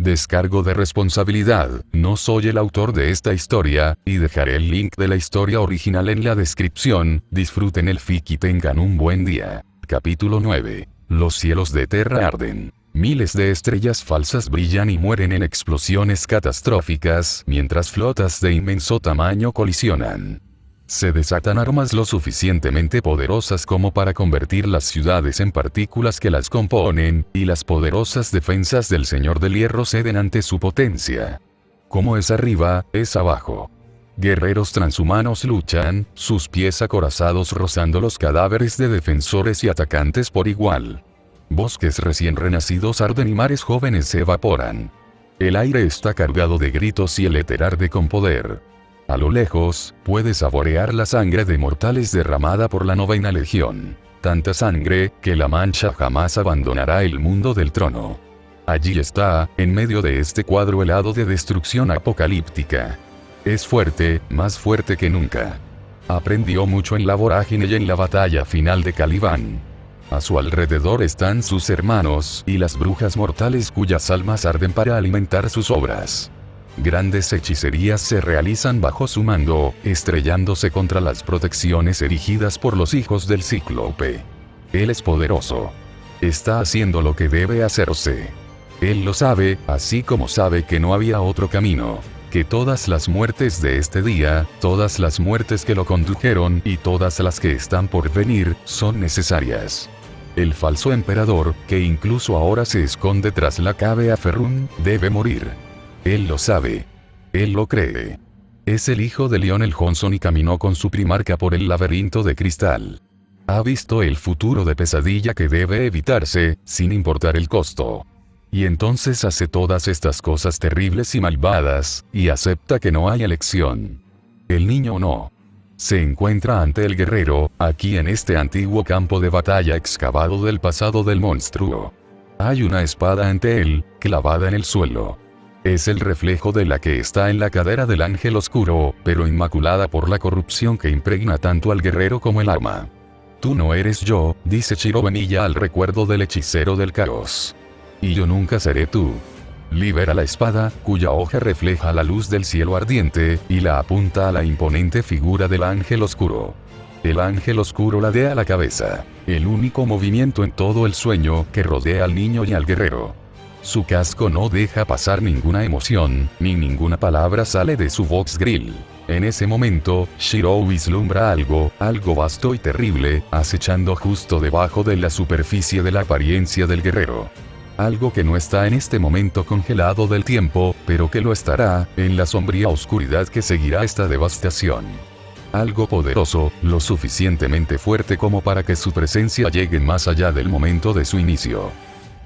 Descargo de responsabilidad, no soy el autor de esta historia, y dejaré el link de la historia original en la descripción. Disfruten el fic y tengan un buen día. Capítulo 9. Los cielos de Terra arden. Miles de estrellas falsas brillan y mueren en explosiones catastróficas, mientras flotas de inmenso tamaño colisionan. Se desatan armas lo suficientemente poderosas como para convertir las ciudades en partículas que las componen, y las poderosas defensas del Señor del Hierro ceden ante su potencia. Como es arriba, es abajo. Guerreros transhumanos luchan, sus pies acorazados rozando los cadáveres de defensores y atacantes por igual. Bosques recién renacidos arden y mares jóvenes se evaporan. El aire está cargado de gritos y el éter arde con poder. A lo lejos, puede saborear la sangre de mortales derramada por la novena legión. Tanta sangre, que la mancha jamás abandonará el mundo del trono. Allí está, en medio de este cuadro helado de destrucción apocalíptica. Es fuerte, más fuerte que nunca. Aprendió mucho en la vorágine y en la batalla final de Caliban. A su alrededor están sus hermanos, y las brujas mortales cuyas almas arden para alimentar sus obras. Grandes hechicerías se realizan bajo su mando, estrellándose contra las protecciones erigidas por los hijos del Cíclope. Él es poderoso. Está haciendo lo que debe hacerse. Él lo sabe, así como sabe que no había otro camino. Que todas las muertes de este día, todas las muertes que lo condujeron y todas las que están por venir, son necesarias. El falso emperador, que incluso ahora se esconde tras la cave Ferrún, debe morir. Él lo sabe. Él lo cree. Es el hijo de Lionel Johnson y caminó con su primarca por el laberinto de cristal. Ha visto el futuro de pesadilla que debe evitarse, sin importar el costo. Y entonces hace todas estas cosas terribles y malvadas, y acepta que no hay elección. El niño no. Se encuentra ante el guerrero, aquí en este antiguo campo de batalla excavado del pasado del monstruo. Hay una espada ante él, clavada en el suelo. Es el reflejo de la que está en la cadera del ángel oscuro, pero inmaculada por la corrupción que impregna tanto al guerrero como el arma. Tú no eres yo, dice Chirobenilla al recuerdo del hechicero del caos. Y yo nunca seré tú. Libera la espada, cuya hoja refleja la luz del cielo ardiente, y la apunta a la imponente figura del ángel oscuro. El ángel oscuro ladea la cabeza, el único movimiento en todo el sueño que rodea al niño y al guerrero. Su casco no deja pasar ninguna emoción, ni ninguna palabra sale de su vox grill. En ese momento, Shiro vislumbra algo vasto y terrible, acechando justo debajo de la superficie de la apariencia del guerrero. Algo que no está en este momento congelado del tiempo, pero que lo estará, en la sombría oscuridad que seguirá esta devastación. Algo poderoso, lo suficientemente fuerte como para que su presencia llegue más allá del momento de su inicio.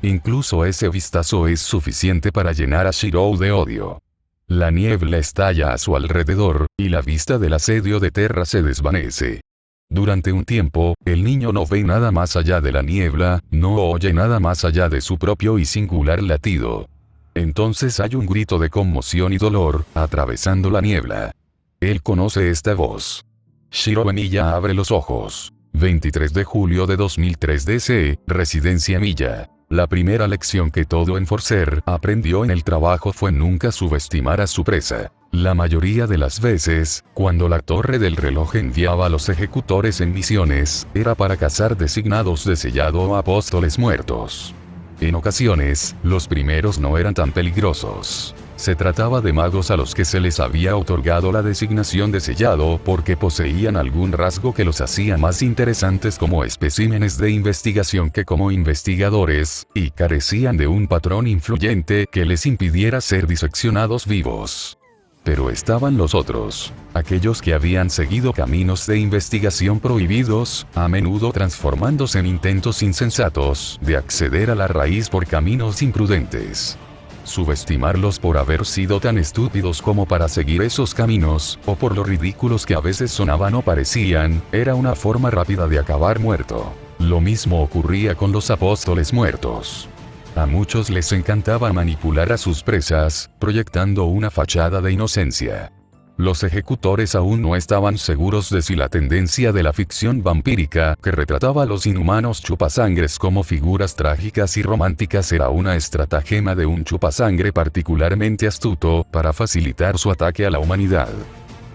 Incluso ese vistazo es suficiente para llenar a Shiro de odio. La niebla estalla a su alrededor, y la vista del asedio de Terra se desvanece. Durante un tiempo, el niño no ve nada más allá de la niebla, no oye nada más allá de su propio y singular latido. Entonces hay un grito de conmoción y dolor, atravesando la niebla. Él conoce esta voz. Chirobenilla abre los ojos. 23 de julio de 2003 DC, Residencia Milla. La primera lección que todo enforcer aprendió en el trabajo fue nunca subestimar a su presa. La mayoría de las veces, cuando la torre del reloj enviaba a los ejecutores en misiones, era para cazar designados de sellado o apóstoles muertos. En ocasiones, los primeros no eran tan peligrosos. Se trataba de magos a los que se les había otorgado la designación de sellado porque poseían algún rasgo que los hacía más interesantes como especímenes de investigación que como investigadores, y carecían de un patrón influyente que les impidiera ser diseccionados vivos. Pero estaban los otros, aquellos que habían seguido caminos de investigación prohibidos, a menudo transformándose en intentos insensatos de acceder a la raíz por caminos imprudentes. Subestimarlos por haber sido tan estúpidos como para seguir esos caminos, o por lo ridículos que a veces sonaban o parecían, era una forma rápida de acabar muerto. Lo mismo ocurría con los apóstoles muertos. A muchos les encantaba manipular a sus presas, proyectando una fachada de inocencia. Los ejecutores aún no estaban seguros de si la tendencia de la ficción vampírica, que retrataba a los inhumanos chupasangres como figuras trágicas y románticas, era una estratagema de un chupasangre particularmente astuto para facilitar su ataque a la humanidad.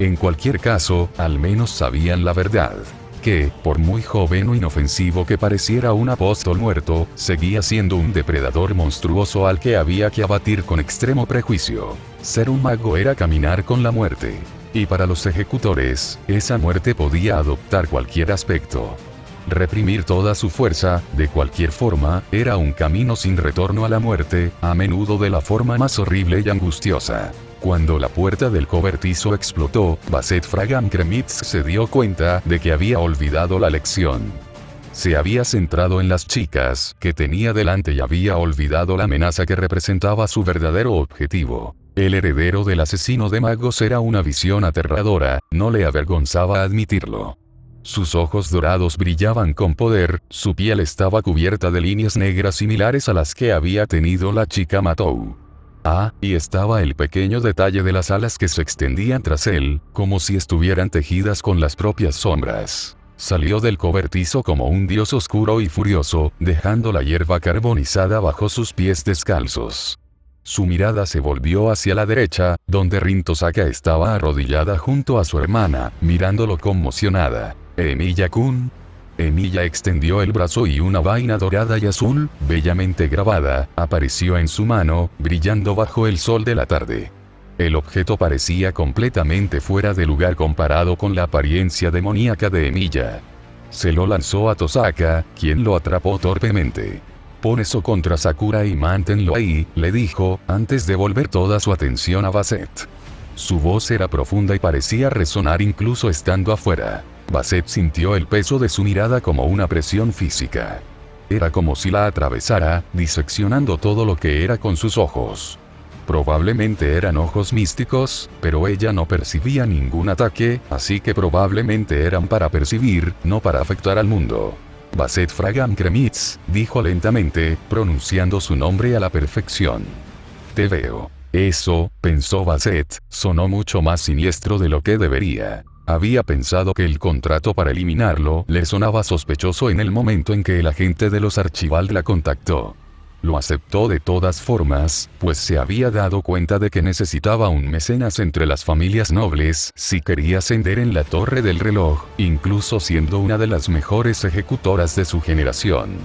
En cualquier caso, al menos sabían la verdad. Que, por muy joven o inofensivo que pareciera un apóstol muerto, seguía siendo un depredador monstruoso al que había que abatir con extremo prejuicio. Ser un mago era caminar con la muerte. Y para los ejecutores, esa muerte podía adoptar cualquier aspecto. Reprimir toda su fuerza, de cualquier forma, era un camino sin retorno a la muerte, a menudo de la forma más horrible y angustiosa. Cuando la puerta del cobertizo explotó, Basset Fragan-Kremitz se dio cuenta de que había olvidado la lección. Se había centrado en las chicas que tenía delante y había olvidado la amenaza que representaba su verdadero objetivo. El heredero del asesino de magos era una visión aterradora, no le avergonzaba admitirlo. Sus ojos dorados brillaban con poder, su piel estaba cubierta de líneas negras similares a las que había tenido la chica Matou. Y estaba el pequeño detalle de las alas que se extendían tras él, como si estuvieran tejidas con las propias sombras. Salió del cobertizo como un dios oscuro y furioso, dejando la hierba carbonizada bajo sus pies descalzos. Su mirada se volvió hacia la derecha, donde Rin Tosaka estaba arrodillada junto a su hermana, mirándolo conmocionada. «Emilia-kun». Emilia extendió el brazo y una vaina dorada y azul, bellamente grabada, apareció en su mano, brillando bajo el sol de la tarde. El objeto parecía completamente fuera de lugar comparado con la apariencia demoníaca de Emilia. Se lo lanzó a Tosaka, quien lo atrapó torpemente. «Pon eso contra Sakura y manténlo ahí», le dijo, antes de volver toda su atención a Basset. Su voz era profunda y parecía resonar incluso estando afuera. Basset sintió el peso de su mirada como una presión física. Era como si la atravesara, diseccionando todo lo que era con sus ojos. Probablemente eran ojos místicos, pero ella no percibía ningún ataque, así que probablemente eran para percibir, no para afectar al mundo. «Basset Fragan-Kremitz», dijo lentamente, pronunciando su nombre a la perfección. «Te veo». Eso, pensó Basset, sonó mucho más siniestro de lo que debería. Había pensado que el contrato para eliminarlo le sonaba sospechoso en el momento en que el agente de los Archibald la contactó. Lo aceptó de todas formas, pues se había dado cuenta de que necesitaba un mecenas entre las familias nobles si quería ascender en la Torre del Reloj, incluso siendo una de las mejores ejecutoras de su generación.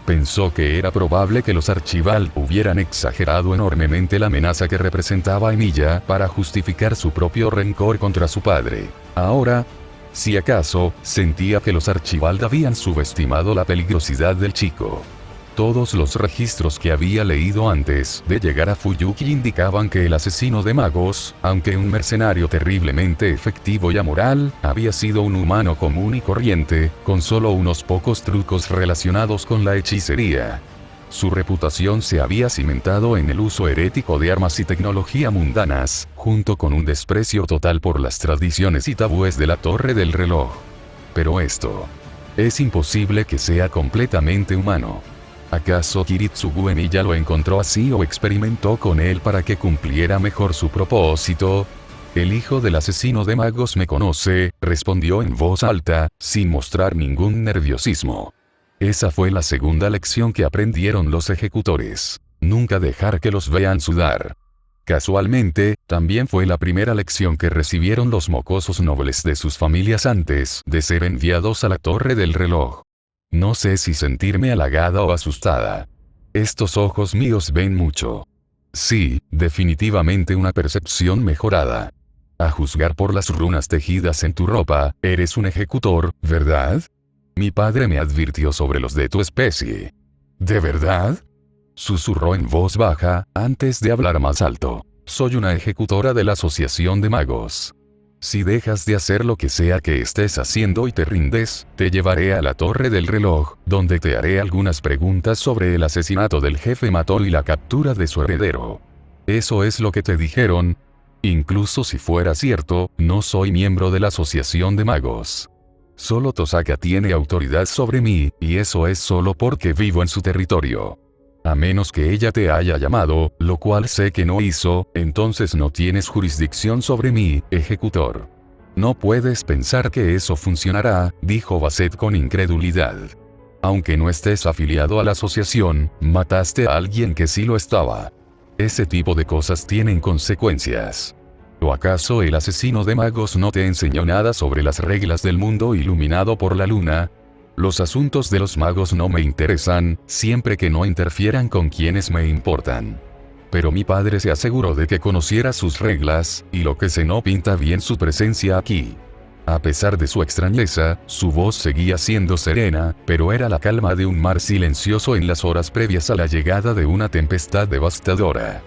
Pensó que era probable que los Archibald hubieran exagerado enormemente la amenaza que representaba Emilia para justificar su propio rencor contra su padre. Ahora, si acaso, sentía que los Archibald habían subestimado la peligrosidad del chico. Todos los registros que había leído antes de llegar a Fuyuki indicaban que el asesino de magos, aunque un mercenario terriblemente efectivo y amoral, había sido un humano común y corriente, con solo unos pocos trucos relacionados con la hechicería. Su reputación se había cimentado en el uso herético de armas y tecnología mundanas, junto con un desprecio total por las tradiciones y tabúes de la Torre del Reloj. Pero esto es imposible que sea completamente humano. ¿Acaso Kiritsugu Emilia lo encontró así o experimentó con él para que cumpliera mejor su propósito? «El hijo del asesino de magos me conoce», respondió en voz alta, sin mostrar ningún nerviosismo. Esa fue la segunda lección que aprendieron los ejecutores. Nunca dejar que los vean sudar. Casualmente, también fue la primera lección que recibieron los mocosos nobles de sus familias antes de ser enviados a la Torre del Reloj. No sé si sentirme halagada o asustada. Estos ojos míos ven mucho. Sí, definitivamente una percepción mejorada. A juzgar por las runas tejidas en tu ropa, eres un ejecutor, ¿verdad? Mi padre me advirtió sobre los de tu especie. ¿De verdad?, susurró en voz baja, antes de hablar más alto. Soy una ejecutora de la Asociación de Magos. Si dejas de hacer lo que sea que estés haciendo y te rindes, te llevaré a la Torre del Reloj, donde te haré algunas preguntas sobre el asesinato del jefe Matol y la captura de su heredero. ¿Eso es lo que te dijeron? Incluso si fuera cierto, no soy miembro de la Asociación de Magos. Solo Tosaka tiene autoridad sobre mí, y eso es solo porque vivo en su territorio. A menos que ella te haya llamado, lo cual sé que no hizo, entonces no tienes jurisdicción sobre mí, ejecutor. No puedes pensar que eso funcionará, dijo Basset con incredulidad. Aunque no estés afiliado a la asociación, mataste a alguien que sí lo estaba. Ese tipo de cosas tienen consecuencias. ¿O acaso el asesino de magos no te enseñó nada sobre las reglas del mundo iluminado por la luna? Los asuntos de los magos no me interesan, siempre que no interfieran con quienes me importan. Pero mi padre se aseguró de que conociera sus reglas, y lo que se no pinta bien su presencia aquí. A pesar de su extrañeza, su voz seguía siendo serena, pero era la calma de un mar silencioso en las horas previas a la llegada de una tempestad devastadora.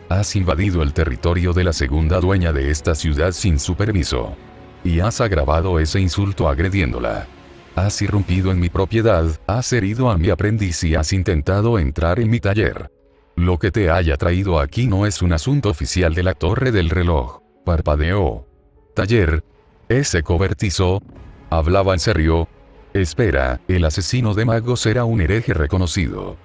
Has invadido el territorio de la segunda dueña de esta ciudad sin su permiso. Y has agravado ese insulto agrediéndola. Has irrumpido en mi propiedad, has herido a mi aprendiz y has intentado entrar en mi taller. Lo que te haya traído aquí no es un asunto oficial de la Torre del Reloj, parpadeó. ¿Taller? ¿Ese cobertizo? ¿Hablaba en serio? Espera, el asesino de magos era un hereje reconocido.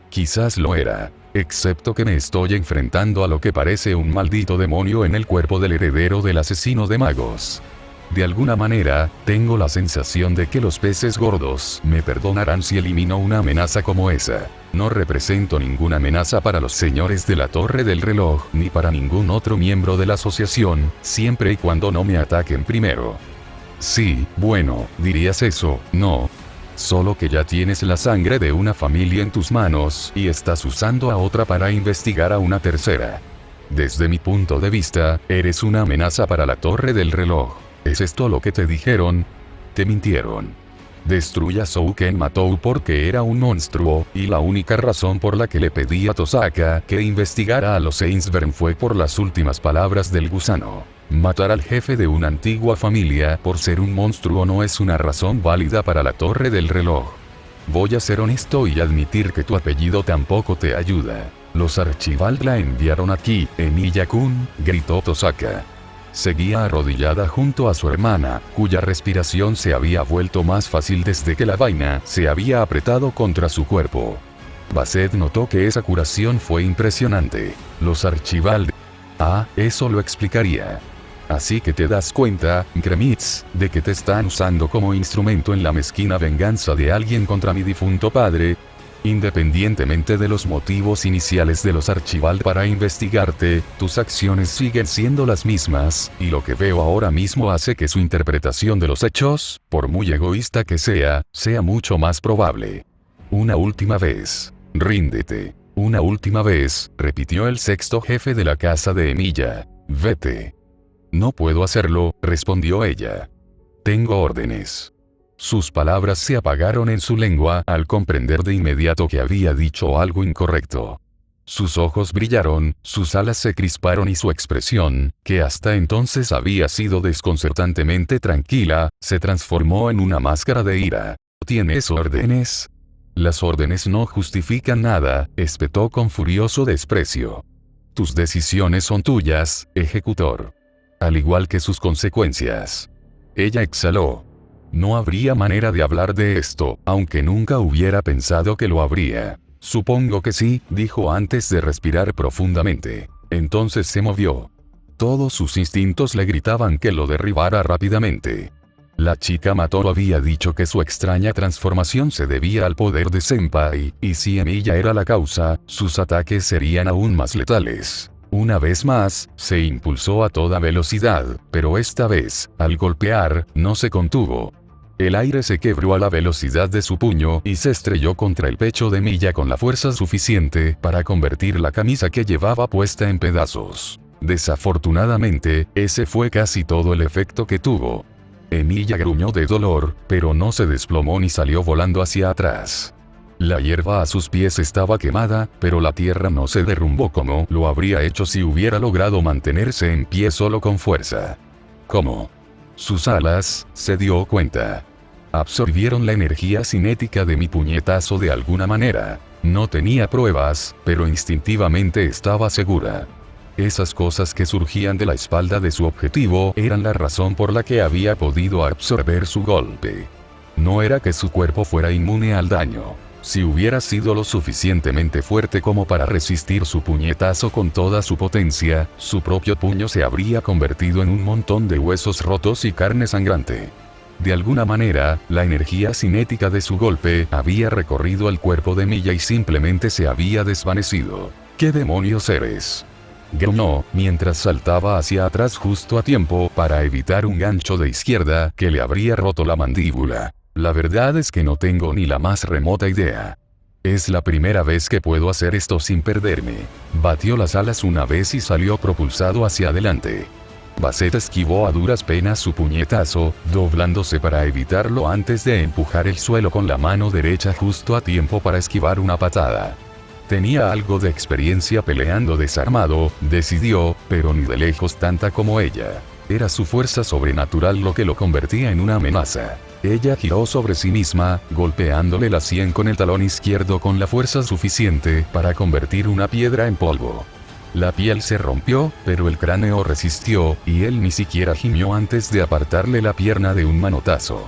Quizás lo era, excepto que me estoy enfrentando a lo que parece un maldito demonio en el cuerpo del heredero del asesino de magos. De alguna manera, tengo la sensación de que los peces gordos me perdonarán si elimino una amenaza como esa. No represento ninguna amenaza para los señores de la Torre del Reloj, ni para ningún otro miembro de la asociación, siempre y cuando no me ataquen primero. Sí, bueno, dirías eso, ¿no? Solo que ya tienes la sangre de una familia en tus manos, y estás usando a otra para investigar a una tercera. Desde mi punto de vista, eres una amenaza para la Torre del Reloj. ¿Es esto lo que te dijeron? Te mintieron. Destruya Souken Matou porque era un monstruo, y la única razón por la que le pedí a Tosaka que investigara a los Ainsburn fue por las últimas palabras del gusano. Matar al jefe de una antigua familia por ser un monstruo no es una razón válida para la Torre del Reloj. Voy a ser honesto y admitir que tu apellido tampoco te ayuda. Los Archibald la enviaron aquí, Emilia-kun, gritó Tosaka. Seguía arrodillada junto a su hermana, cuya respiración se había vuelto más fácil desde que la vaina se había apretado contra su cuerpo. Basset notó que esa curación fue impresionante. Los Archibald. Ah, eso lo explicaría. Así que te das cuenta, Kremitz, de que te están usando como instrumento en la mezquina venganza de alguien contra mi difunto padre. Independientemente de los motivos iniciales de los Archibald para investigarte, tus acciones siguen siendo las mismas, y lo que veo ahora mismo hace que su interpretación de los hechos, por muy egoísta que sea mucho más probable. Una última vez. Ríndete. Una última vez, repitió el sexto jefe de la casa de Emilia. Vete. No puedo hacerlo, respondió ella. Tengo órdenes. Sus palabras se apagaron en su lengua al comprender de inmediato que había dicho algo incorrecto. Sus ojos brillaron, sus alas se crisparon y su expresión, que hasta entonces había sido desconcertantemente tranquila, se transformó en una máscara de ira. ¿Tienes órdenes? Las órdenes no justifican nada, espetó con furioso desprecio. Tus decisiones son tuyas, ejecutor. Al igual que sus consecuencias. Ella exhaló. No habría manera de hablar de esto, aunque nunca hubiera pensado que lo habría. Supongo que sí, dijo antes de respirar profundamente. Entonces se movió. Todos sus instintos le gritaban que lo derribara rápidamente. La chica Matou había dicho que su extraña transformación se debía al poder de Senpai, y si Emilia era la causa, sus ataques serían aún más letales. Una vez más, se impulsó a toda velocidad, pero esta vez, al golpear, no se contuvo. El aire se quebró a la velocidad de su puño y se estrelló contra el pecho de Emilia con la fuerza suficiente para convertir la camisa que llevaba puesta en pedazos. Desafortunadamente, ese fue casi todo el efecto que tuvo. Emilia gruñó de dolor, pero no se desplomó ni salió volando hacia atrás. La hierba a sus pies estaba quemada, pero la tierra no se derrumbó como lo habría hecho si hubiera logrado mantenerse en pie solo con fuerza. ¿Cómo? Sus alas, se dio cuenta. Absorbieron la energía cinética de mi puñetazo de alguna manera. No tenía pruebas, pero instintivamente estaba segura. Esas cosas que surgían de la espalda de su objetivo eran la razón por la que había podido absorber su golpe. No era que su cuerpo fuera inmune al daño. Si hubiera sido lo suficientemente fuerte como para resistir su puñetazo con toda su potencia, su propio puño se habría convertido en un montón de huesos rotos y carne sangrante. De alguna manera, la energía cinética de su golpe había recorrido el cuerpo de Milla y simplemente se había desvanecido. ¿Qué demonios eres?, gruñó, mientras saltaba hacia atrás justo a tiempo para evitar un gancho de izquierda que le habría roto la mandíbula. La verdad es que no tengo ni la más remota idea. Es la primera vez que puedo hacer esto sin perderme. Batió las alas una vez y salió propulsado hacia adelante. Basset esquivó a duras penas su puñetazo, doblándose para evitarlo antes de empujar el suelo con la mano derecha justo a tiempo para esquivar una patada. Tenía algo de experiencia peleando desarmado, decidió, pero ni de lejos tanta como ella. Era su fuerza sobrenatural lo que lo convertía en una amenaza. Ella giró sobre sí misma, golpeándole la sien con el talón izquierdo con la fuerza suficiente para convertir una piedra en polvo. La piel se rompió, pero el cráneo resistió, y él ni siquiera gimió antes de apartarle la pierna de un manotazo.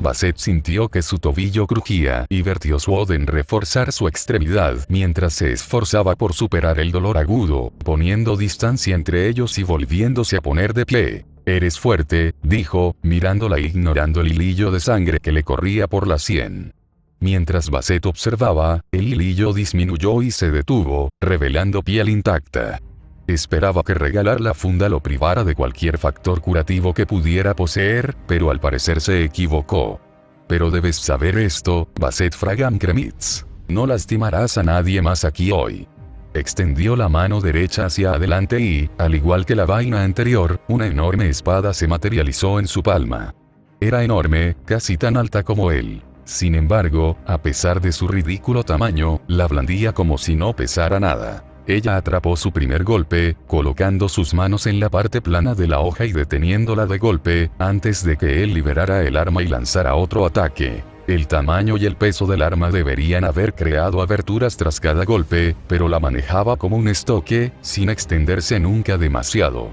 Basset sintió que su tobillo crujía y vertió su odio en reforzar su extremidad mientras se esforzaba por superar el dolor agudo, poniendo distancia entre ellos y volviéndose a poner de pie. «Eres fuerte», dijo, mirándola e ignorando el hilillo de sangre que le corría por la sien. Mientras Basset observaba, el hilillo disminuyó y se detuvo, revelando piel intacta. Esperaba que regalar la funda lo privara de cualquier factor curativo que pudiera poseer, pero al parecer se equivocó. «Pero debes saber esto, Basset Fragamkremitz. No lastimarás a nadie más aquí hoy». Extendió la mano derecha hacia adelante y, al igual que la vaina anterior, una enorme espada se materializó en su palma. Era enorme, casi tan alta como él. Sin embargo, a pesar de su ridículo tamaño, la blandía como si no pesara nada. Ella atrapó su primer golpe, colocando sus manos en la parte plana de la hoja y deteniéndola de golpe, antes de que él liberara el arma y lanzara otro ataque. El tamaño y el peso del arma deberían haber creado aberturas tras cada golpe, pero la manejaba como un estoque, sin extenderse nunca demasiado.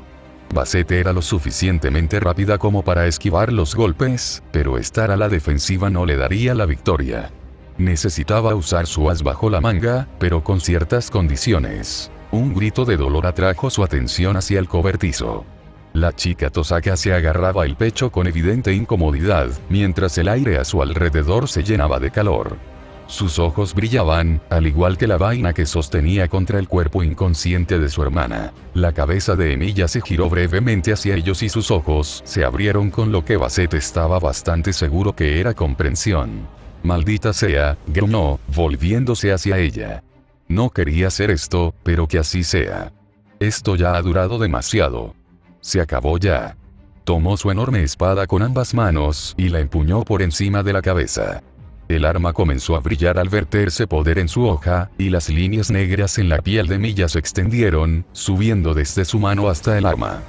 Basset era lo suficientemente rápida como para esquivar los golpes, pero estar a la defensiva no le daría la victoria. Necesitaba usar su as bajo la manga, pero con ciertas condiciones. Un grito de dolor atrajo su atención hacia el cobertizo. La chica Tosaka se agarraba el pecho con evidente incomodidad, mientras el aire a su alrededor se llenaba de calor. Sus ojos brillaban, al igual que la vaina que sostenía contra el cuerpo inconsciente de su hermana. La cabeza de Emilia se giró brevemente hacia ellos y sus ojos se abrieron con lo que Basset estaba bastante seguro que era comprensión. «Maldita sea», gruñó, volviéndose hacia ella. «No quería hacer esto, pero que así sea. Esto ya ha durado demasiado. Se acabó ya». Tomó su enorme espada con ambas manos y la empuñó por encima de la cabeza. El arma comenzó a brillar al verterse poder en su hoja, y las líneas negras en la piel de Milla se extendieron, subiendo desde su mano hasta el arma.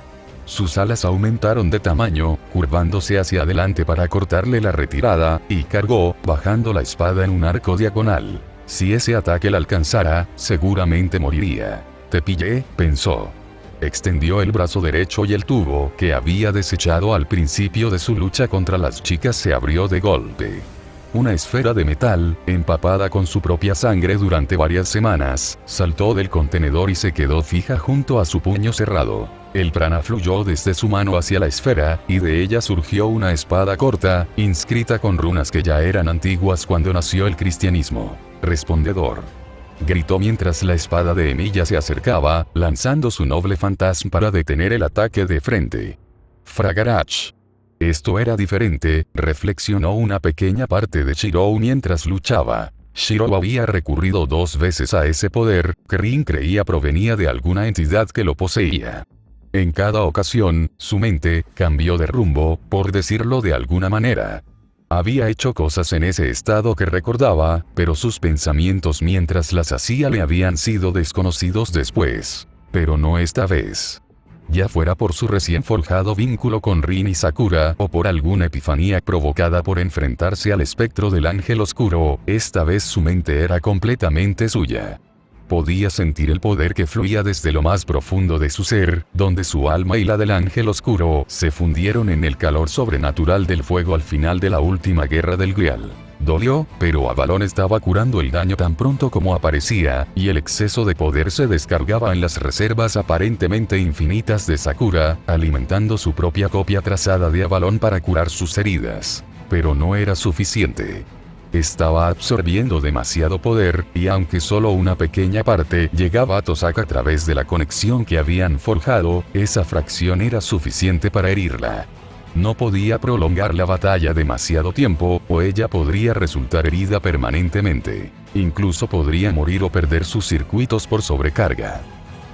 Sus alas aumentaron de tamaño, curvándose hacia adelante para cortarle la retirada, y cargó, bajando la espada en un arco diagonal. Si ese ataque la alcanzara, seguramente moriría. «Te pillé», pensó. Extendió el brazo derecho y el tubo que había desechado al principio de su lucha contra las chicas se abrió de golpe. Una esfera de metal, empapada con su propia sangre durante varias semanas, saltó del contenedor y se quedó fija junto a su puño cerrado. El prana fluyó desde su mano hacia la esfera, y de ella surgió una espada corta, inscrita con runas que ya eran antiguas cuando nació el cristianismo. «Respondedor», gritó mientras la espada de Emilia se acercaba, lanzando su noble fantasma para detener el ataque de frente. «Fragarach». Esto era diferente, reflexionó una pequeña parte de Shirou mientras luchaba. Shirou había recurrido 2 veces a ese poder, que Rin creía provenía de alguna entidad que lo poseía. En cada ocasión, su mente cambió de rumbo, por decirlo de alguna manera. Había hecho cosas en ese estado que recordaba, pero sus pensamientos mientras las hacía le habían sido desconocidos después. Pero no esta vez. Ya fuera por su recién forjado vínculo con Rin y Sakura o por alguna epifanía provocada por enfrentarse al espectro del ángel oscuro, esta vez su mente era completamente suya. Podía sentir el poder que fluía desde lo más profundo de su ser, donde su alma y la del ángel oscuro se fundieron en el calor sobrenatural del fuego al final de la última guerra del Grial. Dolió, pero Avalon estaba curando el daño tan pronto como aparecía, y el exceso de poder se descargaba en las reservas aparentemente infinitas de Sakura, alimentando su propia copia trazada de Avalon para curar sus heridas. Pero no era suficiente. Estaba absorbiendo demasiado poder, y aunque solo una pequeña parte llegaba a Tosaka a través de la conexión que habían forjado, esa fracción era suficiente para herirla. No podía prolongar la batalla demasiado tiempo, o ella podría resultar herida permanentemente. Incluso podría morir o perder sus circuitos por sobrecarga.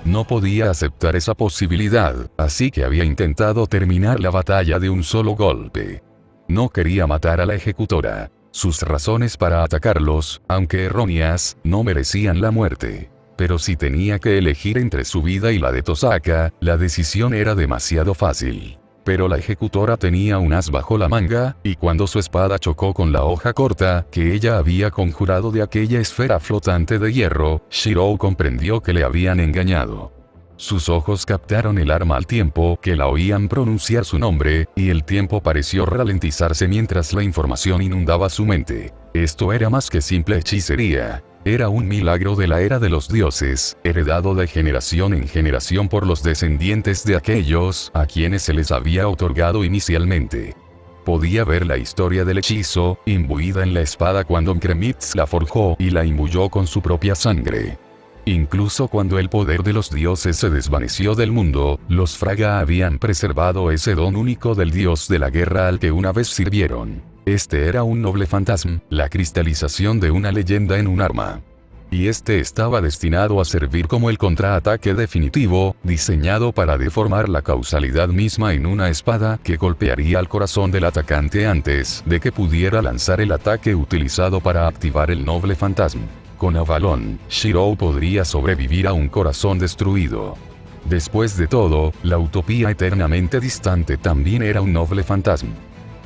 No podía aceptar esa posibilidad, así que había intentado terminar la batalla de un solo golpe. No quería matar a la ejecutora. Sus razones para atacarlos, aunque erróneas, no merecían la muerte. Pero si tenía que elegir entre su vida y la de Tosaka, la decisión era demasiado fácil. Pero la ejecutora tenía un as bajo la manga, y cuando su espada chocó con la hoja corta que ella había conjurado de aquella esfera flotante de hierro, Shirou comprendió que le habían engañado. Sus ojos captaron el arma al tiempo que la oían pronunciar su nombre, y el tiempo pareció ralentizarse mientras la información inundaba su mente. Esto era más que simple hechicería. Era un milagro de la era de los dioses, heredado de generación en generación por los descendientes de aquellos a quienes se les había otorgado inicialmente. Podía ver la historia del hechizo, imbuida en la espada cuando Kremitz la forjó y la imbuyó con su propia sangre. Incluso cuando el poder de los dioses se desvaneció del mundo, los Fraga habían preservado ese don único del dios de la guerra al que una vez sirvieron. Este era un noble fantasma, la cristalización de una leyenda en un arma. Y este estaba destinado a servir como el contraataque definitivo, diseñado para deformar la causalidad misma en una espada que golpearía al corazón del atacante antes de que pudiera lanzar el ataque utilizado para activar el noble fantasma. Con Avalon, Shirou podría sobrevivir a un corazón destruido. Después de todo, la utopía eternamente distante también era un noble fantasma.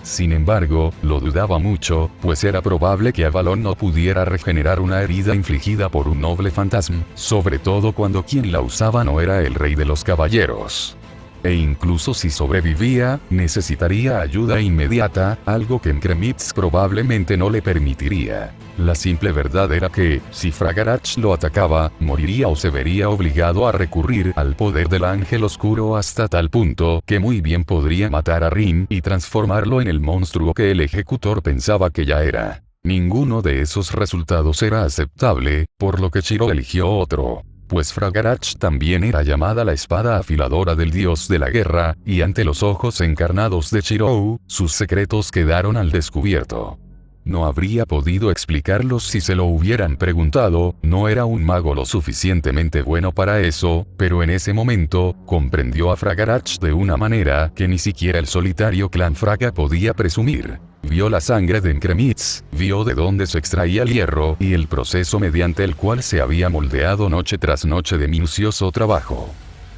Sin embargo, lo dudaba mucho, pues era probable que Avalon no pudiera regenerar una herida infligida por un noble fantasma, sobre todo cuando quien la usaba no era el rey de los caballeros. E incluso si sobrevivía, necesitaría ayuda inmediata, algo que Kremitz probablemente no le permitiría. La simple verdad era que, si Fragarach lo atacaba, moriría o se vería obligado a recurrir al poder del ángel oscuro hasta tal punto que muy bien podría matar a Rin y transformarlo en el monstruo que el ejecutor pensaba que ya era. Ninguno de esos resultados era aceptable, por lo que Shirou eligió otro. Pues Fragarach también era llamada la espada afiladora del dios de la guerra, y ante los ojos encarnados de Shirou, sus secretos quedaron al descubierto. No habría podido explicarlos si se lo hubieran preguntado, no era un mago lo suficientemente bueno para eso, pero en ese momento, comprendió a Fragarach de una manera que ni siquiera el solitario clan Fraga podía presumir. Vio la sangre de Kremitz, vio de dónde se extraía el hierro y el proceso mediante el cual se había moldeado noche tras noche de minucioso trabajo.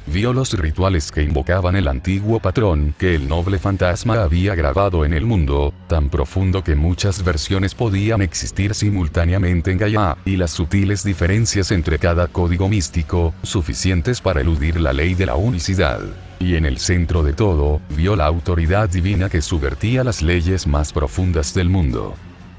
Vio los rituales que invocaban el antiguo patrón que el noble fantasma había grabado en el mundo, tan profundo que muchas versiones podían existir simultáneamente en Gaia, y las sutiles diferencias entre cada código místico, suficientes para eludir la ley de la unicidad. Y en el centro de todo, vio la autoridad divina que subvertía las leyes más profundas del mundo.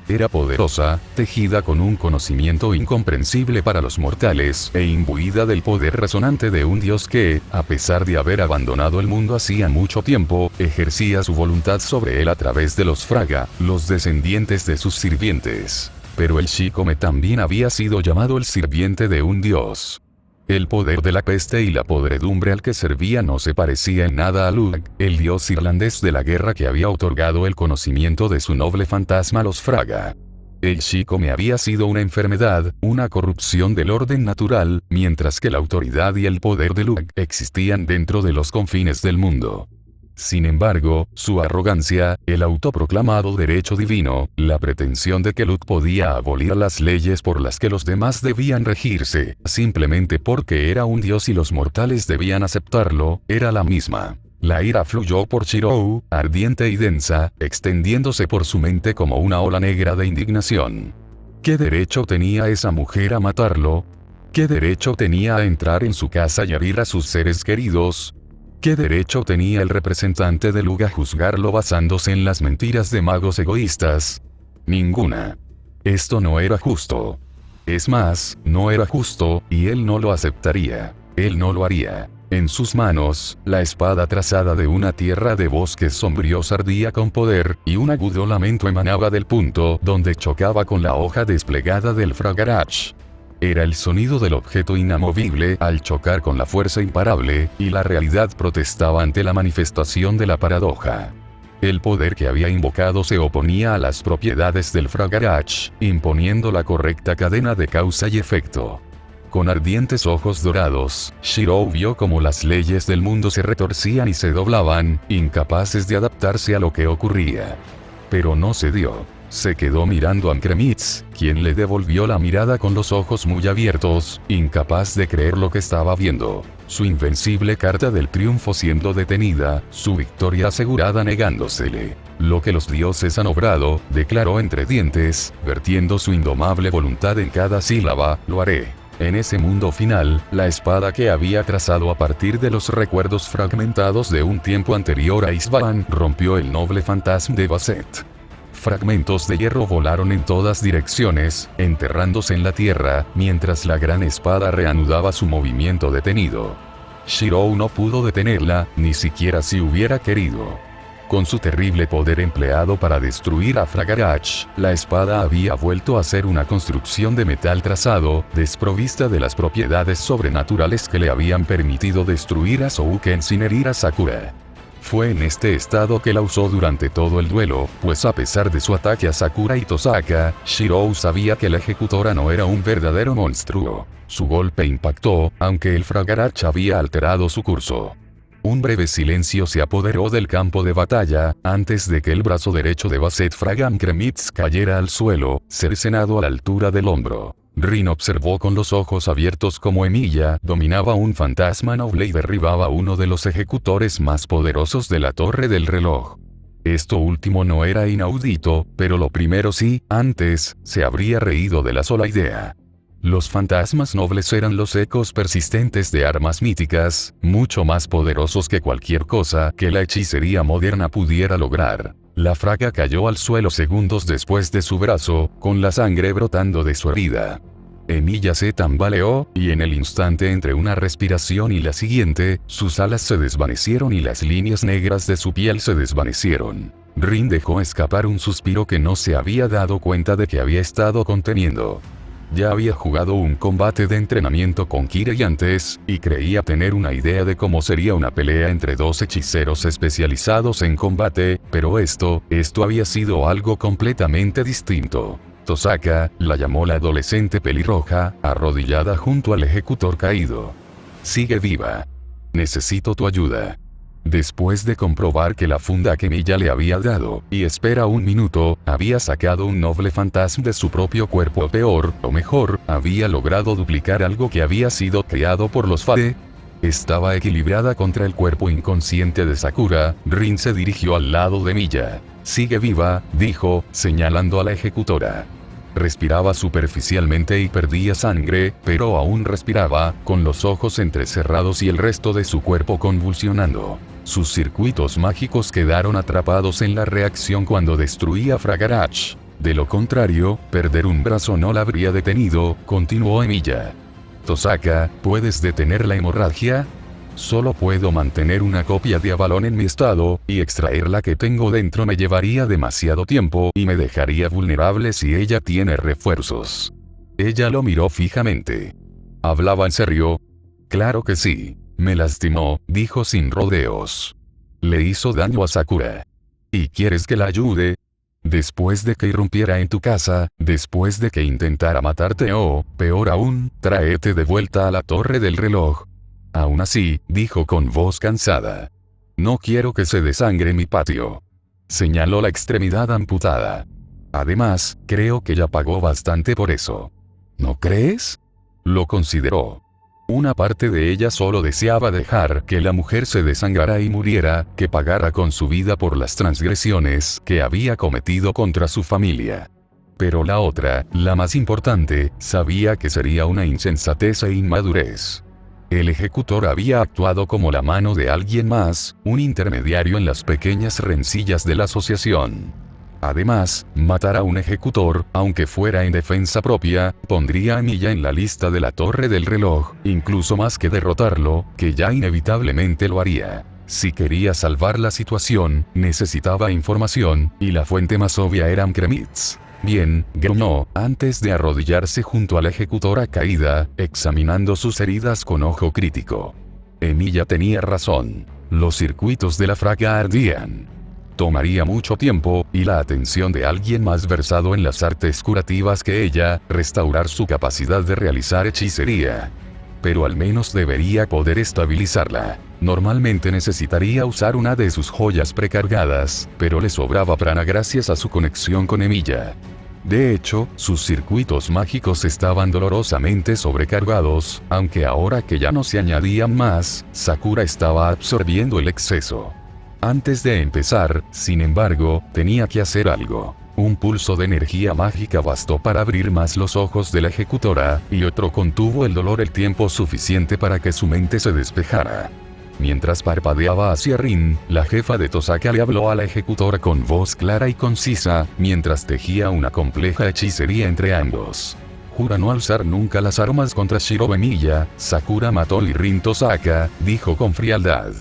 Era poderosa, tejida con un conocimiento incomprensible para los mortales, e imbuida del poder resonante de un dios que, a pesar de haber abandonado el mundo hacía mucho tiempo, ejercía su voluntad sobre él a través de los Fraga, los descendientes de sus sirvientes. Pero el Shikome también había sido llamado el sirviente de un dios. El poder de la peste y la podredumbre al que servía no se parecía en nada a Lugh, el dios irlandés de la guerra que había otorgado el conocimiento de su noble fantasma a los Fraga. El Shikome había sido una enfermedad, una corrupción del orden natural, mientras que la autoridad y el poder de Lugh existían dentro de los confines del mundo. Sin embargo, su arrogancia, el autoproclamado derecho divino, la pretensión de que Lugh podía abolir las leyes por las que los demás debían regirse, simplemente porque era un dios y los mortales debían aceptarlo, era la misma. La ira fluyó por Shirou, ardiente y densa, extendiéndose por su mente como una ola negra de indignación. ¿Qué derecho tenía esa mujer a matarlo? ¿Qué derecho tenía a entrar en su casa y herir a sus seres queridos? ¿Qué derecho tenía el representante de Lugh a juzgarlo basándose en las mentiras de magos egoístas? Ninguna. Esto no era justo. Es más, no era justo, y él no lo aceptaría. Él no lo haría. En sus manos, la espada trazada de una tierra de bosques sombríos ardía con poder, y un agudo lamento emanaba del punto donde chocaba con la hoja desplegada del Fragarach. Era el sonido del objeto inamovible al chocar con la fuerza imparable, y la realidad protestaba ante la manifestación de la paradoja. El poder que había invocado se oponía a las propiedades del Fragarach, imponiendo la correcta cadena de causa y efecto. Con ardientes ojos dorados, Shirou vio cómo las leyes del mundo se retorcían y se doblaban, incapaces de adaptarse a lo que ocurría. Pero no cedió. Se quedó mirando a Kremitz, quien le devolvió la mirada con los ojos muy abiertos, incapaz de creer lo que estaba viendo. Su invencible carta del triunfo siendo detenida, su victoria asegurada negándosele. Lo que los dioses han obrado, declaró entre dientes, vertiendo su indomable voluntad en cada sílaba, lo haré. En ese mundo final, la espada que había trazado a partir de los recuerdos fragmentados de un tiempo anterior a Isvahan rompió el noble fantasma de Basset. Fragmentos de hierro volaron en todas direcciones, enterrándose en la tierra, mientras la gran espada reanudaba su movimiento detenido. Shirou no pudo detenerla, ni siquiera si hubiera querido. Con su terrible poder empleado para destruir a Fragarach, la espada había vuelto a ser una construcción de metal trazado, desprovista de las propiedades sobrenaturales que le habían permitido destruir a Souken sin herir a Sakura. Fue en este estado que la usó durante todo el duelo, pues a pesar de su ataque a Sakura y Tosaka, Shirou sabía que la ejecutora no era un verdadero monstruo. Su golpe impactó, aunque el Fragarach había alterado su curso. Un breve silencio se apoderó del campo de batalla, antes de que el brazo derecho de Basset Fragam Kremitz cayera al suelo, cercenado a la altura del hombro. Rin observó con los ojos abiertos cómo Emilia dominaba un fantasma noble y derribaba a uno de los ejecutores más poderosos de la torre del reloj. Esto último no era inaudito, pero lo primero sí, antes, se habría reído de la sola idea. Los fantasmas nobles eran los ecos persistentes de armas míticas, mucho más poderosos que cualquier cosa que la hechicería moderna pudiera lograr. La fraga cayó al suelo segundos después de su brazo, con la sangre brotando de su herida. Emilia se tambaleó, y en el instante entre una respiración y la siguiente, sus alas se desvanecieron y las líneas negras de su piel se desvanecieron. Rin dejó escapar un suspiro que no se había dado cuenta de que había estado conteniendo. Ya había jugado un combate de entrenamiento con Kirei antes, y creía tener una idea de cómo sería una pelea entre dos hechiceros especializados en combate, pero esto había sido algo completamente distinto. Tosaka, la llamó la adolescente pelirroja, arrodillada junto al ejecutor caído. Sigue viva. Necesito tu ayuda. Después de comprobar que la funda que Emilia le había dado, y espera un minuto, había sacado un noble fantasma de su propio cuerpo, o peor, o mejor, había logrado duplicar algo que había sido creado por los Fade. Estaba equilibrada contra el cuerpo inconsciente de Sakura. Rin se dirigió al lado de Emilia. Sigue viva, dijo, señalando a la ejecutora. Respiraba superficialmente y perdía sangre, pero aún respiraba, con los ojos entrecerrados y el resto de su cuerpo convulsionando. Sus circuitos mágicos quedaron atrapados en la reacción cuando destruía Fragarach. De lo contrario, perder un brazo no la habría detenido, continuó Emilia. Tosaka, ¿puedes detener la hemorragia? Solo puedo mantener una copia de Avalon en mi estado, y extraer la que tengo dentro me llevaría demasiado tiempo y me dejaría vulnerable si ella tiene refuerzos. Ella lo miró fijamente. ¿Hablaba en serio? Claro que sí. Me lastimó, dijo sin rodeos. Le hizo daño a Sakura. ¿Y quieres que la ayude? Después de que irrumpiera en tu casa, después de que intentara matarte o, peor aún, tráete de vuelta a la torre del reloj. Aún así, dijo con voz cansada. No quiero que se desangre mi patio. Señaló la extremidad amputada. Además, creo que ya pagó bastante por eso. ¿No crees? Lo consideró. Una parte de ella solo deseaba dejar que la mujer se desangrara y muriera, que pagara con su vida por las transgresiones que había cometido contra su familia. Pero la otra, la más importante, sabía que sería una insensatez e inmadurez. El ejecutor había actuado como la mano de alguien más, un intermediario en las pequeñas rencillas de la asociación. Además, matar a un ejecutor, aunque fuera en defensa propia, pondría a Emilia en la lista de la Torre del Reloj, incluso más que derrotarlo, que ya inevitablemente lo haría. Si quería salvar la situación, necesitaba información, y la fuente más obvia era Kremitz. Bien, gruñó, antes de arrodillarse junto a la ejecutora caída, examinando sus heridas con ojo crítico. Emilia tenía razón. Los circuitos de la fraga ardían. Tomaría mucho tiempo, y la atención de alguien más versado en las artes curativas que ella, restaurar su capacidad de realizar hechicería. Pero al menos debería poder estabilizarla. Normalmente necesitaría usar una de sus joyas precargadas, pero le sobraba prana gracias a su conexión con Emilia. De hecho, sus circuitos mágicos estaban dolorosamente sobrecargados, aunque ahora que ya no se añadían más, Sakura estaba absorbiendo el exceso. Antes de empezar, sin embargo, tenía que hacer algo. Un pulso de energía mágica bastó para abrir más los ojos de la ejecutora, y otro contuvo el dolor el tiempo suficiente para que su mente se despejara. Mientras parpadeaba hacia Rin, la jefa de Tosaka le habló a la ejecutora con voz clara y concisa, mientras tejía una compleja hechicería entre ambos. Jura no alzar nunca las armas contra Shiro Emilia, Sakura mató y Rin Tosaka, dijo con frialdad.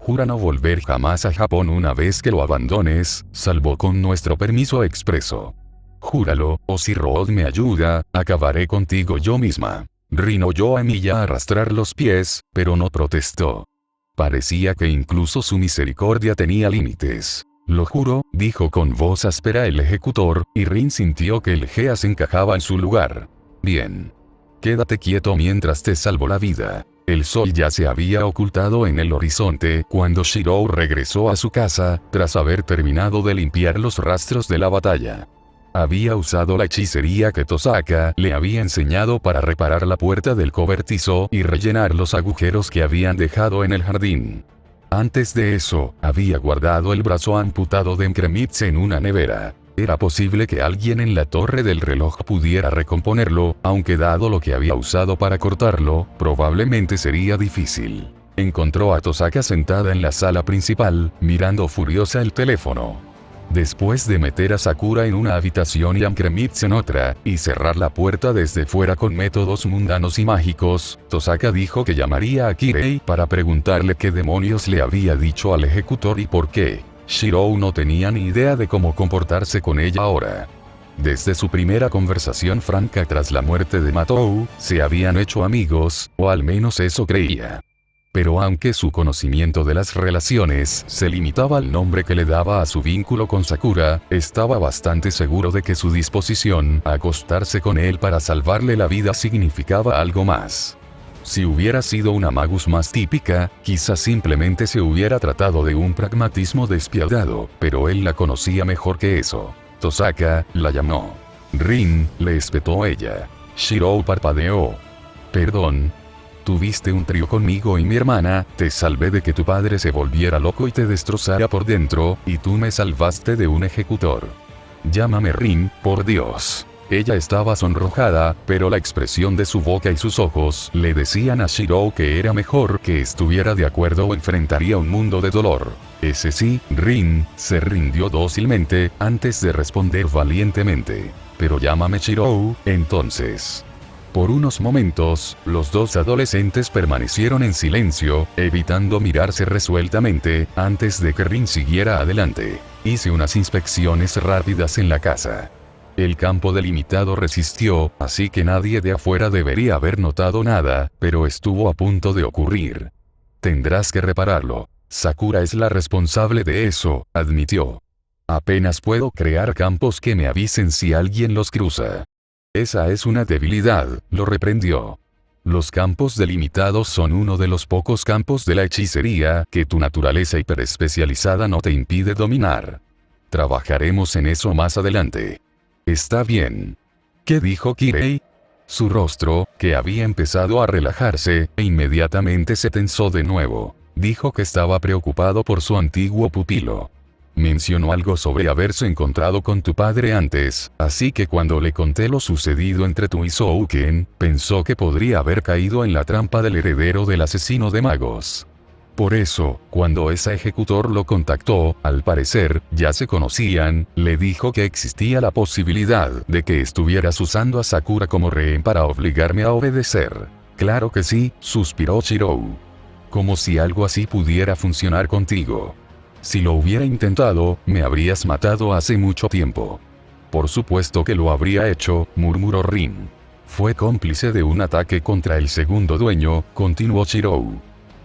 Jura no volver jamás a Japón una vez que lo abandones, salvo con nuestro permiso expreso. Júralo, o si Rood me ayuda, acabaré contigo yo misma. Rin oyó a Emilia arrastrar los pies, pero no protestó. Parecía que incluso su misericordia tenía límites. Lo juro, dijo con voz áspera el ejecutor, y Rin sintió que el Geas encajaba en su lugar. Bien. Quédate quieto mientras te salvo la vida. El sol ya se había ocultado en el horizonte cuando Shirou regresó a su casa, tras haber terminado de limpiar los rastros de la batalla. Había usado la hechicería que Tosaka le había enseñado para reparar la puerta del cobertizo y rellenar los agujeros que habían dejado en el jardín. Antes de eso, había guardado el brazo amputado de Kremitz en una nevera. Era posible que alguien en la torre del reloj pudiera recomponerlo, aunque dado lo que había usado para cortarlo, probablemente sería difícil. Encontró a Tosaka sentada en la sala principal, mirando furiosa el teléfono. Después de meter a Sakura en una habitación y a Kremitz en otra, y cerrar la puerta desde fuera con métodos mundanos y mágicos, Tosaka dijo que llamaría a Kirei para preguntarle qué demonios le había dicho al ejecutor y por qué. Shirou no tenía ni idea de cómo comportarse con ella ahora. Desde su primera conversación franca tras la muerte de Matou, se habían hecho amigos, o al menos eso creía. Pero aunque su conocimiento de las relaciones se limitaba al nombre que le daba a su vínculo con Sakura, estaba bastante seguro de que su disposición a acostarse con él para salvarle la vida significaba algo más. Si hubiera sido una magus más típica, quizás simplemente se hubiera tratado de un pragmatismo despiadado, pero él la conocía mejor que eso. Tosaka, la llamó. Rin, le espetó ella. Shirou parpadeó. Perdón. Tuviste un trío conmigo y mi hermana, te salvé de que tu padre se volviera loco y te destrozara por dentro, y tú me salvaste de un ejecutor. Llámame Rin, por Dios. Ella estaba sonrojada, pero la expresión de su boca y sus ojos le decían a Shirou que era mejor que estuviera de acuerdo o enfrentaría un mundo de dolor. Ese sí, Rin, se rindió dócilmente, antes de responder valientemente. Pero llámame Shirou, entonces. Por unos momentos, los dos adolescentes permanecieron en silencio, evitando mirarse resueltamente, antes de que Rin siguiera adelante. Hice unas inspecciones rápidas en la casa. El campo delimitado resistió, así que nadie de afuera debería haber notado nada, pero estuvo a punto de ocurrir. Tendrás que repararlo. Sakura es la responsable de eso, admitió. Apenas puedo crear campos que me avisen si alguien los cruza. Esa es una debilidad, lo reprendió. Los campos delimitados son uno de los pocos campos de la hechicería que tu naturaleza hiperespecializada no te impide dominar. Trabajaremos en eso más adelante. Está bien. ¿Qué dijo Kirei? Su rostro, que había empezado a relajarse, inmediatamente se tensó de nuevo. Dijo que estaba preocupado por su antiguo pupilo. Mencionó algo sobre haberse encontrado con tu padre antes, así que cuando le conté lo sucedido entre tú y Souken, pensó que podría haber caído en la trampa del heredero del asesino de magos. Por eso, cuando ese ejecutor lo contactó, al parecer, ya se conocían, le dijo que existía la posibilidad de que estuvieras usando a Sakura como rehén para obligarme a obedecer. Claro que sí, suspiró Shirou. Como si algo así pudiera funcionar contigo. Si lo hubiera intentado, me habrías matado hace mucho tiempo. Por supuesto que lo habría hecho, murmuró Rin. Fue cómplice de un ataque contra el segundo dueño, continuó Shirou.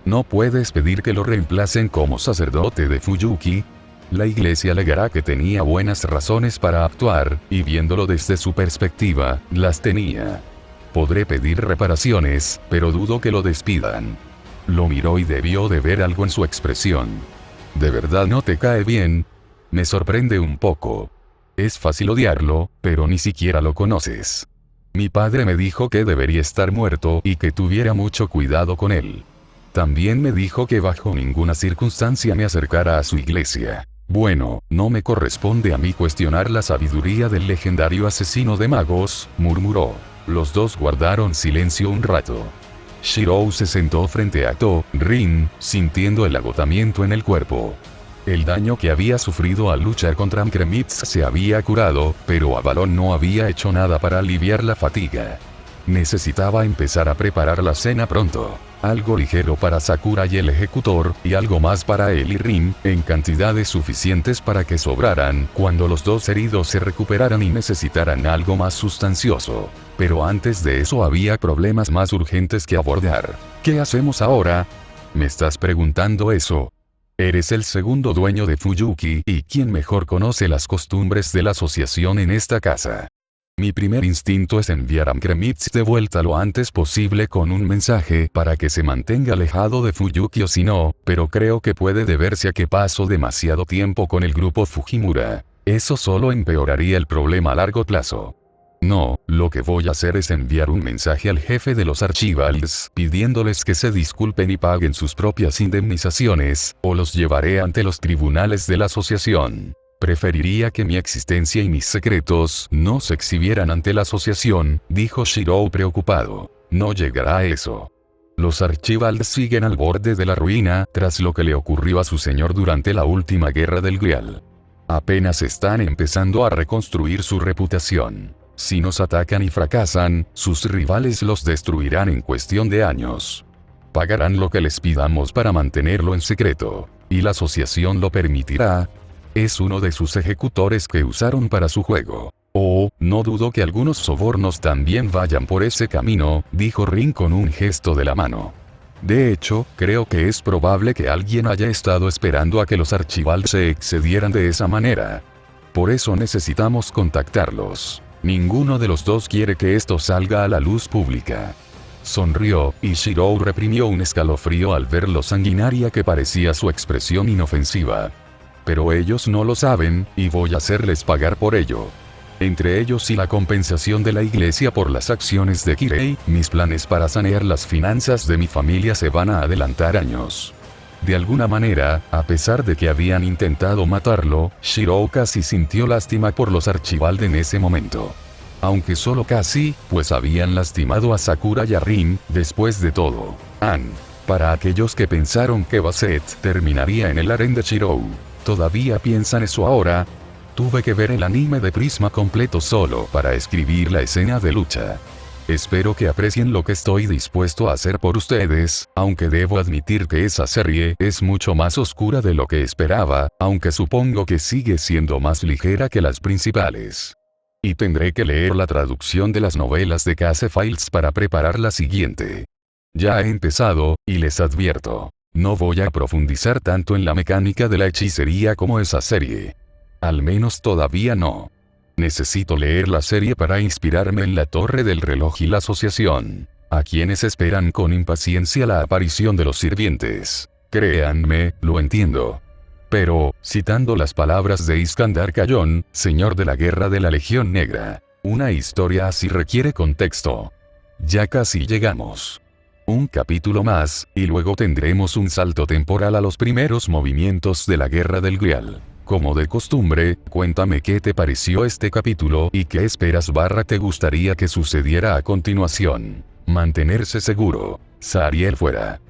¿No puedes pedir que lo reemplacen como sacerdote de Fuyuki? La iglesia alegará que tenía buenas razones para actuar, y viéndolo desde su perspectiva, las tenía. Podré pedir reparaciones, pero dudo que lo despidan. Lo miró y debió de ver algo en su expresión. ¿De verdad no te cae bien? Me sorprende un poco. Es fácil odiarlo, pero ni siquiera lo conoces. Mi padre me dijo que debería estar muerto y que tuviera mucho cuidado con él. También me dijo que bajo ninguna circunstancia me acercara a su iglesia. Bueno, no me corresponde a mí cuestionar la sabiduría del legendario asesino de magos, murmuró. Los dos guardaron silencio un rato. Shirou se sentó frente a Rin, sintiendo el agotamiento en el cuerpo. El daño que había sufrido al luchar contra Mkremitz se había curado, pero Avalon no había hecho nada para aliviar la fatiga. Necesitaba empezar a preparar la cena pronto. Algo ligero para Sakura y el ejecutor, y algo más para él y Rin, en cantidades suficientes para que sobraran cuando los dos heridos se recuperaran y necesitaran algo más sustancioso. Pero antes de eso había problemas más urgentes que abordar. ¿Qué hacemos ahora? ¿Me estás preguntando eso? Eres el segundo dueño de Fuyuki, y ¿quién mejor conoce las costumbres de la asociación en esta casa? Mi primer instinto es enviar a Mkremitz de vuelta lo antes posible con un mensaje para que se mantenga alejado de Fuyuki o si no, pero creo que puede deberse a que paso demasiado tiempo con el grupo Fujimura. Eso solo empeoraría el problema a largo plazo. No, lo que voy a hacer es enviar un mensaje al jefe de los Archivals, pidiéndoles que se disculpen y paguen sus propias indemnizaciones, o los llevaré ante los tribunales de la asociación. Preferiría que mi existencia y mis secretos no se exhibieran ante la asociación, dijo Shirou preocupado. No llegará a eso. Los Archivals siguen al borde de la ruina tras lo que le ocurrió a su señor durante la última guerra del Grial. Apenas están empezando a reconstruir su reputación. Si nos atacan y fracasan, sus rivales los destruirán en cuestión de años. Pagarán lo que les pidamos para mantenerlo en secreto. ¿Y la asociación lo permitirá? Es uno de sus ejecutores que usaron para su juego. Oh, no dudo que algunos sobornos también vayan por ese camino, dijo Rin con un gesto de la mano. De hecho, creo que es probable que alguien haya estado esperando a que los Archivals se excedieran de esa manera. Por eso necesitamos contactarlos. Ninguno de los dos quiere que esto salga a la luz pública. Sonrió, y Shirou reprimió un escalofrío al ver lo sanguinaria que parecía su expresión inofensiva. Pero ellos no lo saben, y voy a hacerles pagar por ello. Entre ellos y la compensación de la iglesia por las acciones de Kirei, mis planes para sanear las finanzas de mi familia se van a adelantar años. De alguna manera, a pesar de que habían intentado matarlo, Shirou casi sintió lástima por los Archivald en ese momento. Aunque solo casi, pues habían lastimado a Sakura y a Rin, después de todo. Para aquellos que pensaron que Basset terminaría en el harén de Shirou. ¿Todavía piensan eso ahora? Tuve que ver el anime de Prisma completo solo para escribir la escena de lucha. Espero que aprecien lo que estoy dispuesto a hacer por ustedes, aunque debo admitir que esa serie es mucho más oscura de lo que esperaba, aunque supongo que sigue siendo más ligera que las principales. Y tendré que leer la traducción de las novelas de Case Files para preparar la siguiente. Ya he empezado, y les advierto. No voy a profundizar tanto en la mecánica de la hechicería como esa serie. Al menos todavía no. Necesito leer la serie para inspirarme en la Torre del Reloj y la Asociación, a quienes esperan con impaciencia la aparición de los sirvientes. Créanme, lo entiendo. Pero, citando las palabras de Iskandar Kayón, señor de la Guerra de la Legión Negra, una historia así requiere contexto. Ya casi llegamos. Un capítulo más, y luego tendremos un salto temporal a los primeros movimientos de la Guerra del Grial. Como de costumbre, cuéntame qué te pareció este capítulo y qué esperas / te gustaría que sucediera a continuación. Mantenerse seguro. Zariel fuera.